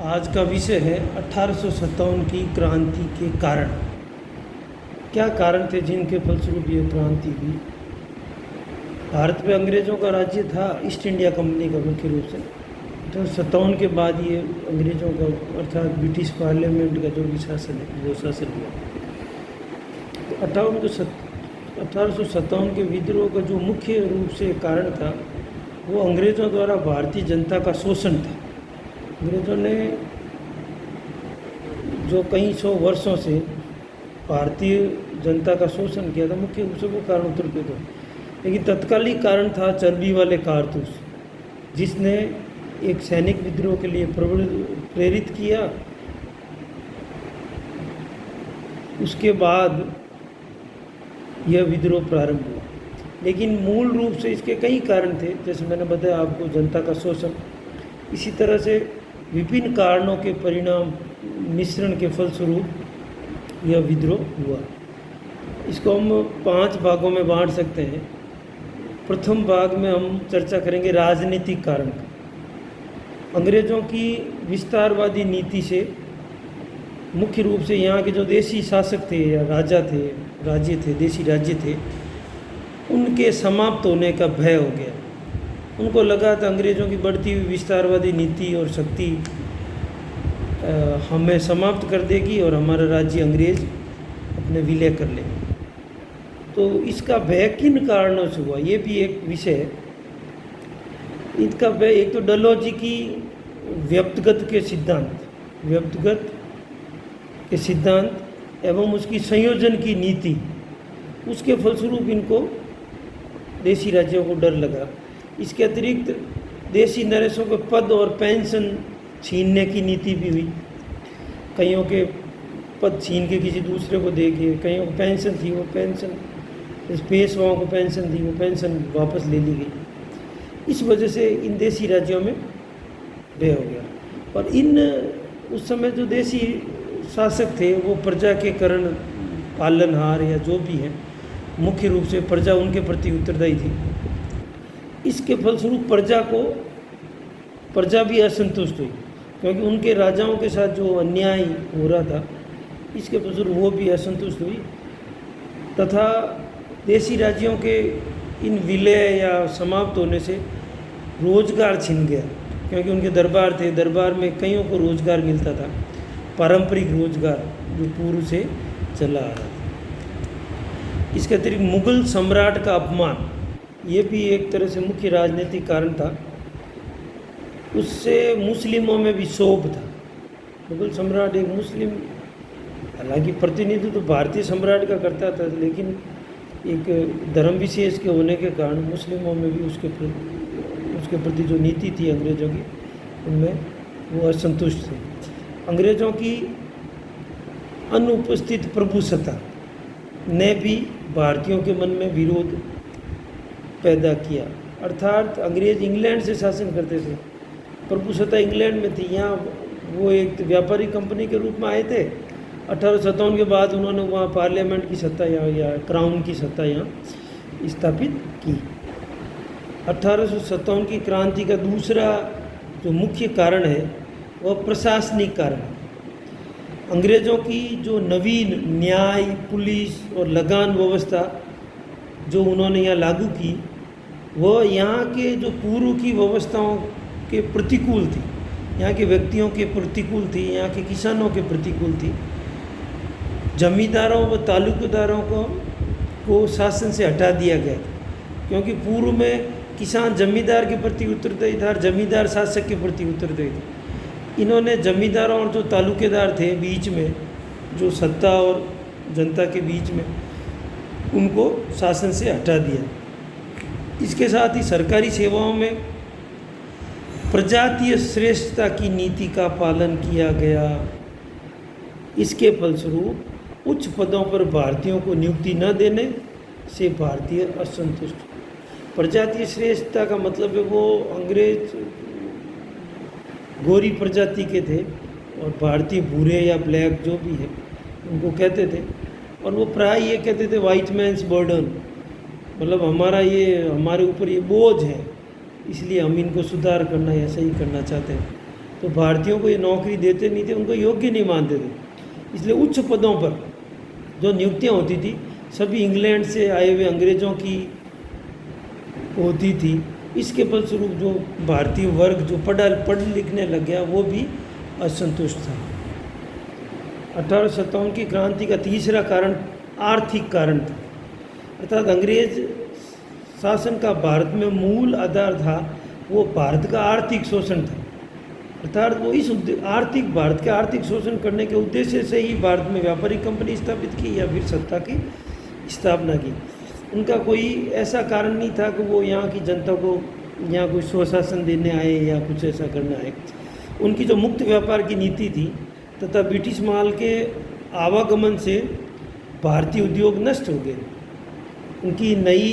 आज का विषय है 1857 की क्रांति के कारण। क्या कारण थे जिनके फलस्वरूप ये क्रांति हुई? भारत में अंग्रेज़ों का राज्य था, ईस्ट इंडिया कंपनी का मुख्य रूप से। तो 57 के बाद ये अंग्रेज़ों का अर्थात ब्रिटिश पार्लियामेंट का जो भी शासन है वो शासन हुआ। तो 1857 के विद्रोह का जो मुख्य रूप से कारण था वो अंग्रेज़ों द्वारा भारतीय जनता का शोषण था। अंग्रेज़ों ने जो कई सौ वर्षों से भारतीय जनता का शोषण किया था, मुख्य रूप से वो कारण उत्तर के थे। लेकिन तत्कालिक कारण था चर्बी वाले कारतूस, जिसने एक सैनिक विद्रोह के लिए प्रेरित किया। उसके बाद यह विद्रोह प्रारंभ हुआ। लेकिन मूल रूप से इसके कई कारण थे, जैसे मैंने बताया आपको, जनता का शोषण। इसी तरह से विभिन्न कारणों के परिणाम मिश्रण के फलस्वरूप यह विद्रोह हुआ। इसको हम 5 भागों में बांट सकते हैं। प्रथम भाग में हम चर्चा करेंगे राजनीतिक कारण का। अंग्रेज़ों की विस्तारवादी नीति से मुख्य रूप से यहाँ के जो देसी शासक थे या राजा थे, देसी राज्य थे, उनके समाप्त होने का भय हो गया। उनको लगा था अंग्रेज़ों की बढ़ती हुई विस्तारवादी नीति और शक्ति हमें समाप्त कर देगी और हमारा राज्य अंग्रेज़ अपने विलय कर लेंगे। तो इसका भय किन कारणों से हुआ, ये भी एक विषय है। इसका भय एक तो डलहौजी की व्यक्तिगत के सिद्धांत एवं उसकी संयोजन की नीति, उसके फलस्वरूप इनको देसी राज्यों को डर लगा। इसके अतिरिक्त देसी नरेशों के पद और पेंशन छीनने की नीति भी हुई। कईयों के पद छीन के किसी दूसरे को दे के, कईयों को पेंशन थी, वो पेंशन, पेशवाओं को पेंशन थी, वो पेंशन वापस ले ली गई। इस वजह से इन देसी राज्यों में भय हो गया। और उस समय जो देसी शासक थे वो प्रजा के करण पालनहार या जो भी हैं, मुख्य रूप से प्रजा उनके प्रति उत्तरदायी थी। इसके फलस्वरूप प्रजा भी असंतुष्ट हुई, क्योंकि उनके राजाओं के साथ जो अन्याय हो रहा था, इसके फलस्वरूप वो भी असंतुष्ट हुई। तथा देसी राज्यों के इन विलय या समाप्त होने से रोजगार छिन गया, क्योंकि उनके दरबार थे, दरबार में कईयों को रोजगार मिलता था, पारंपरिक रोजगार जो पूर्व से चला आ रहा था। इसके अतिरिक्त मुगल सम्राट का अपमान, ये भी एक तरह से मुख्य राजनीतिक कारण था। उससे मुस्लिमों में भी क्षोभ था। मुगल सम्राट एक मुस्लिम, हालांकि प्रतिनिधित्व तो भारतीय सम्राट का करता था, लेकिन एक धर्म विशेष के होने के कारण मुस्लिमों में भी उसके प्रति जो नीति थी अंग्रेज़ों की, उनमें वो असंतुष्ट थे। अंग्रेज़ों की अनुपस्थित प्रभुसत्ता ने भी भारतीयों के मन में विरोध पैदा किया। अर्थात अंग्रेज़ इंग्लैंड से शासन करते थे, प्रभुसत्ता इंग्लैंड में थी। यहाँ वो एक व्यापारी कंपनी के रूप में आए थे। 1857 के बाद उन्होंने वहाँ पार्लियामेंट की सत्ता या क्राउन की सत्ता यहाँ स्थापित की। 1857 की क्रांति का दूसरा जो मुख्य कारण है वह प्रशासनिक कारण है। अंग्रेज़ों की जो नवीन न्याय, पुलिस और लगान व्यवस्था जो उन्होंने यहाँ लागू की, वह यहाँ के जो पूर्व की व्यवस्थाओं के प्रतिकूल थी, यहाँ के व्यक्तियों के प्रतिकूल थी, यहाँ के किसानों के प्रतिकूल थी। जमींदारों व तालुकेदारों को शासन से हटा दिया गया था, क्योंकि पूर्व में किसान जमींदार के प्रति उत्तरदायी था और जमींदार शासक के प्रति उत्तरदायी था। इन्होंने जमींदारों और जो तालुकेदार थे बीच में, जो सत्ता और जनता के बीच में, उनको शासन से हटा दिया। इसके साथ ही सरकारी सेवाओं में प्रजातीय श्रेष्ठता की नीति का पालन किया गया। इसके फलस्वरूप उच्च पदों पर भारतीयों को नियुक्ति न देने से भारतीय असंतुष्ट। प्रजातीय श्रेष्ठता का मतलब है वो अंग्रेज गोरी प्रजाति के थे और भारतीय भूरे या ब्लैक जो भी है उनको कहते थे, और वो प्राय ये कहते थे वाइट मैन्स बर्डन, मतलब हमारे ऊपर ये बोझ है, इसलिए हम इनको सुधार करना या सही करना चाहते हैं। तो भारतीयों को ये नौकरी देते नहीं थे, उनको योग्य नहीं मानते थे। इसलिए उच्च पदों पर जो नियुक्तियाँ होती थी सभी इंग्लैंड से आए हुए अंग्रेज़ों की होती थी। इसके फलस्वरूप जो भारतीय वर्ग जो पढ़ लिखने लग गया वो भी असंतुष्ट था। 1857 की क्रांति का तीसरा कारण आर्थिक कारण था, अर्थात अंग्रेज शासन का भारत में मूल आधार था वो भारत का आर्थिक शोषण था। अर्थात वो इस भारत के आर्थिक शोषण करने के उद्देश्य से ही भारत में व्यापारिक कंपनी स्थापित की या फिर सत्ता की स्थापना की। उनका कोई ऐसा कारण नहीं था कि वो यहाँ की जनता को यहाँ कोई स्वशासन देने आए या कुछ ऐसा करने आए। उनकी जो मुक्त व्यापार की नीति थी तथा ब्रिटिश माल के आवागमन से भारतीय उद्योग नष्ट हो गए। उनकी नई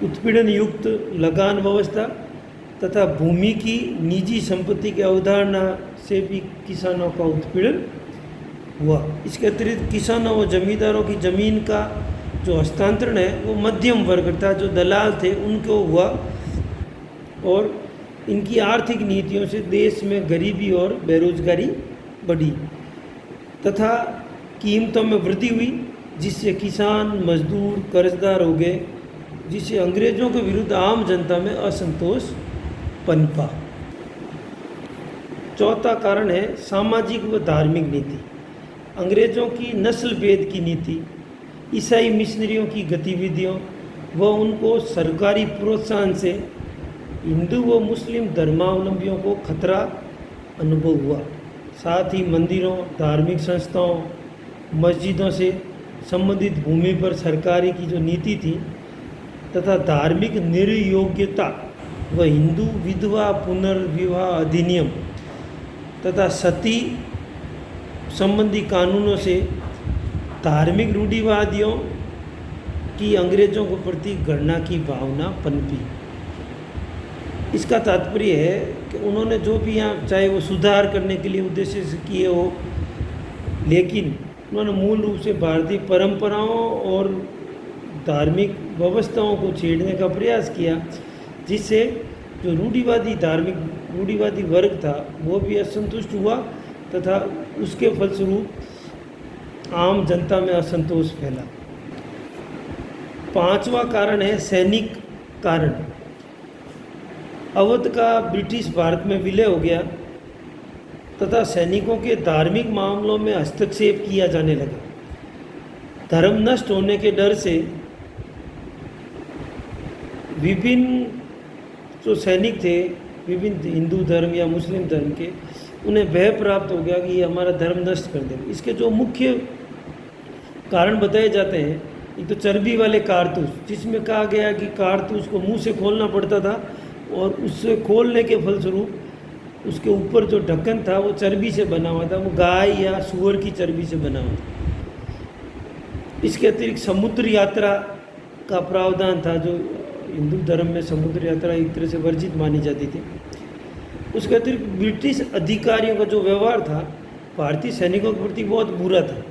उत्पीड़न युक्त लगान व्यवस्था तथा भूमि की निजी संपत्ति की अवधारणा से भी किसानों का उत्पीड़न हुआ। इसके अतिरिक्त किसानों व जमींदारों की ज़मीन का जो हस्तांतरण है वो मध्यम वर्ग था, जो दलाल थे उनको हुआ, और इनकी आर्थिक नीतियों से देश में गरीबी और बेरोजगारी बढ़ी तथा कीमतों में वृद्धि हुई, जिससे किसान मजदूर कर्जदार हो गए, जिससे अंग्रेज़ों के विरुद्ध आम जनता में असंतोष पनपा। चौथा कारण है सामाजिक व धार्मिक नीति। अंग्रेज़ों की नस्ल भेद की नीति, ईसाई मिशनरियों की गतिविधियों व उनको सरकारी प्रोत्साहन से हिंदू व मुस्लिम धर्मावलंबियों को खतरा अनुभव हुआ। साथ ही मंदिरों, धार्मिक संस्थाओं, मस्जिदों से संबंधित भूमि पर सरकारी की जो नीति थी तथा धार्मिक निर्योग्यता व हिंदू विधवा पुनर्विवाह अधिनियम तथा सती संबंधी कानूनों से धार्मिक रूढ़िवादियों की अंग्रेज़ों के प्रति घृणा की भावना पनपी। इसका तात्पर्य है कि उन्होंने जो भी यहाँ चाहे वो सुधार करने के लिए उद्देश्य से किए हो, लेकिन उन्होंने मूल रूप से भारतीय परंपराओं और धार्मिक व्यवस्थाओं को छेड़ने का प्रयास किया, जिससे जो रूढ़िवादी वर्ग था वो भी असंतुष्ट हुआ तथा उसके फलस्वरूप आम जनता में असंतोष फैला। पांचवा कारण है सैनिक कारण। अवध का ब्रिटिश भारत में विलय हो गया तथा सैनिकों के धार्मिक मामलों में हस्तक्षेप किया जाने लगा। धर्म नष्ट होने के डर से विभिन्न जो सैनिक थे, विभिन्न हिंदू धर्म या मुस्लिम धर्म के, उन्हें भय प्राप्त हो गया कि ये हमारा धर्म नष्ट कर देंगे। इसके जो मुख्य कारण बताए जाते हैं, एक तो चर्बी वाले कारतूस, जिसमें कहा गया कि कारतूस को मुंह से खोलना पड़ता था और उससे खोलने के फलस्वरूप उसके ऊपर जो ढक्कन था वो चर्बी से बना हुआ था, वो गाय या सूअर की चर्बी से बना हुआ था। इसके अतिरिक्त समुद्र यात्रा का प्रावधान था, जो हिंदू धर्म में समुद्र यात्रा एक तरह से वर्जित मानी जाती थी। उसके अतिरिक्त ब्रिटिश अधिकारियों का जो व्यवहार था भारतीय सैनिकों के प्रति बहुत बुरा था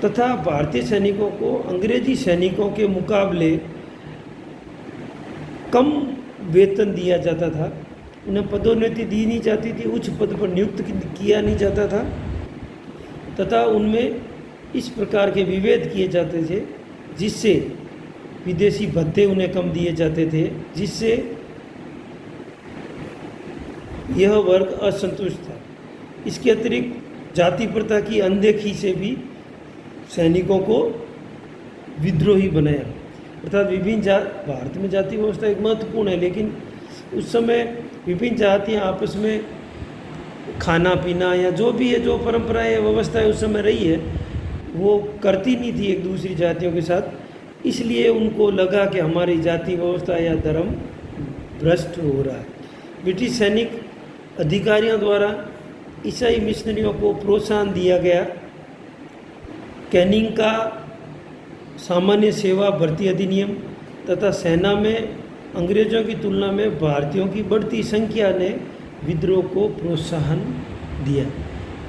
तथा भारतीय सैनिकों को अंग्रेजी सैनिकों के मुकाबले कम वेतन दिया जाता था, उन्हें पदोन्नति दी नहीं जाती थी, उच्च पद पर नियुक्त किया नहीं जाता था तथा उनमें इस प्रकार के विभेद किए जाते थे, जिससे विदेशी भत्ते उन्हें कम दिए जाते थे, जिससे यह वर्ग असंतुष्ट था। इसके अतिरिक्त जाति प्रथा की अनदेखी से भी सैनिकों को विद्रोही बनाया। अर्थात भारत में जाति व्यवस्था एक महत्वपूर्ण है, लेकिन उस समय विभिन्न जातियाँ आपस में खाना पीना या जो भी है, जो परंपराएं व्यवस्था है उस समय रही है, वो करती नहीं थी एक दूसरी जातियों के साथ। इसलिए उनको लगा कि हमारी जाति व्यवस्था या धर्म भ्रष्ट हो रहा है। ब्रिटिश सैनिक अधिकारियों द्वारा ईसाई मिशनरियों को प्रोत्साहन दिया गया। कैनिंग का सामान्य सेवा भर्ती अधिनियम तथा सेना में अंग्रेज़ों की तुलना में भारतीयों की बढ़ती संख्या ने विद्रोह को प्रोत्साहन दिया।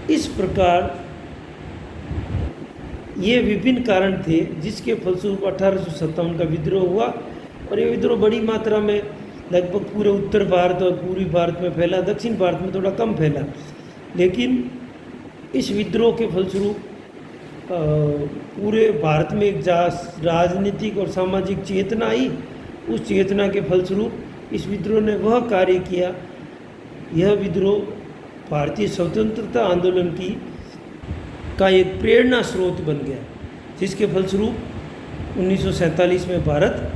इस प्रकार ये विभिन्न कारण थे जिसके फलस्वरूप 1857 का विद्रोह हुआ और ये विद्रोह बड़ी मात्रा में लगभग पूरे उत्तर भारत और पूर्वी भारत में फैला, दक्षिण भारत में थोड़ा कम फैला। लेकिन इस विद्रोह के फलस्वरूप पूरे भारत में एक राजनीतिक और सामाजिक चेतना आई। उस चेतना के फलस्वरूप इस विद्रोह ने वह कार्य किया, यह विद्रोह भारतीय स्वतंत्रता आंदोलन का एक प्रेरणा स्रोत बन गया, जिसके फलस्वरूप 1947 में भारत